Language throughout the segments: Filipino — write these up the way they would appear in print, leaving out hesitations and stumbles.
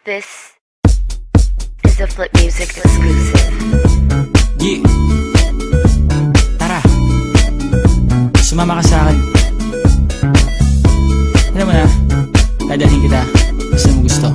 This is a Flip Music exclusive. Yeah. Tara, sumama ka sa akin. Alam mo na, dadalhin kita kasi mo gusto.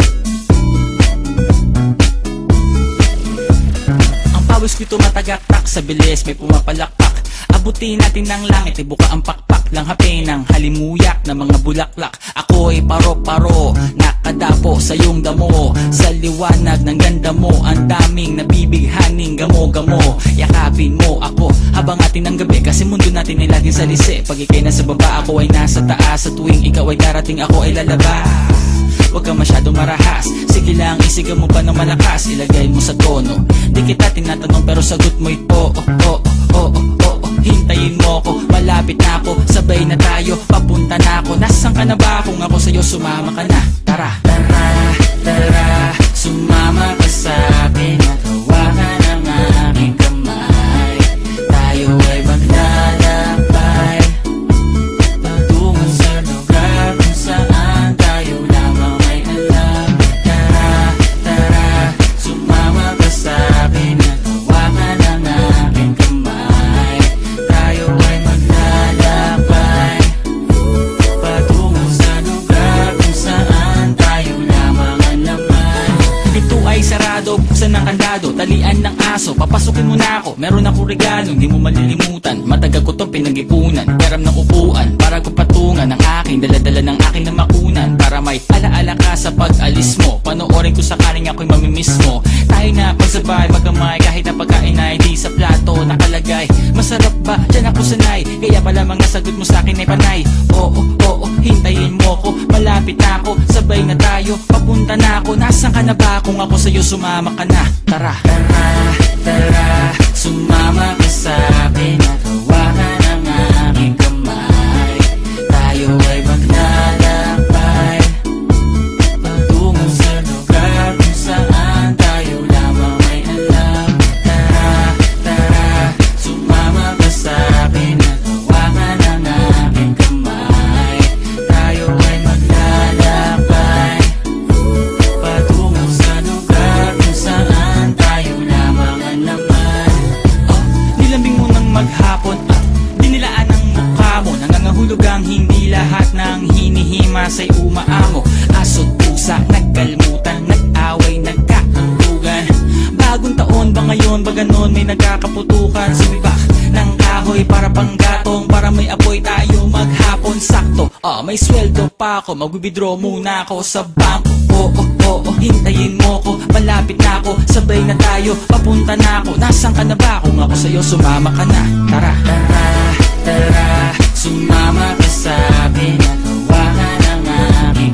Ang pawis ko'y tumatagaktak sa bilis, may pumapalakpak. Abutin natin ng langit, ibuka ang pakpak lang hape ng halimuyak na mga bulaklak. Ako'y paro-paro, nakadapo sa iyong damo. Sa liwanag ng ganda mo, ang daming nabibighaning gamo-gamo. Yakapin mo ako habang atin ng gabi, kasi mundo natin ay laging salisi. Pag ikay nasa baba, ako ay nasa taas. Sa tuwing ikaw ay darating, ako ay lalabas. Huwag ka masyadong marahas, sige lang isigaw mo pa ng malakas. Ilagay mo sa tono, di kita tinatanong pero sagot mo'y oo, oo, oo, oo. Hintayin mo ko, malapit na ako, sabay na tayo, papunta na ako. Nasaan ka na ba? Kung ako sa'yo, sumama ka na. Tara, tara, tara, sumama ka sa'kin at hawakan ang aking kamay. Tayo ay maglalakbay patungo sa lugar kung saan tayo lamang ay alam. Tara, tara, sumama ka sa'kin at hawakan ang aking kamay. Tayo ay maglalakbay patungo sa lugar kung saan tayo lamang ang laman. Ito ay sarado, buksan ng kandado, talian ng aso, papasukin mo na ako. Meron akong regalo, hindi mo malilimutan. Matagal ko itong pinag-ipunan, garam ng upuan para ko patungan ang aking daladala ng aking namakunan. Para may alaala ka sa pag-alis mo, panoorin ko sakaling ako'y mamimiss mo. Tayo na pagsabay, magkamay, kahit na pagkain ay di sa plato nakalagay. Masarap ba? Diyan ako sanay, kaya pala mga sagot mo sa akin ay panay. Oo, oo, hintayin mo ko, malapit na ako, sabay na tayo, papunta na ako. Nasaan ka na ba? Kung ako sa'yo, sumama ka na. Tara, tara, tara, sumama ka sa'kin at hawakan ang aking kamay. Tayo ay maglalakbay patungo sa lugar kung saan tayo lamang ay alam. Tara, tara, sumama ka sa'kin at hawakan ang aking kamay. Tayo ay maglalakbay patungo sa lugar kung saan tayo lamang ang laman. Nilambing mo ng maghapon at dinilaan ang mukha mo. Nangangahulog ang hindi lahat ng hinihimasay umaamo. Aso't pusa, nagkalmutan, nag-away, nagkaanggugan. Bagong taon ba ngayon, ba ganon may nagkakaputukan? Sumibak ng kahoy para panggatong, para may apoy tayo maghapon. Sakto, may sweldo pa ako, mag-withdraw muna ako sa bangko. Oo, oo, hintayin mo ko, malapit na ako, sabay na tayo, papunta na ako. Nasaan ka na ba? Kung ako sa'yo, sumama ka na. Tara, tara, tara, sumama ka sa'kin at hawakan ang aking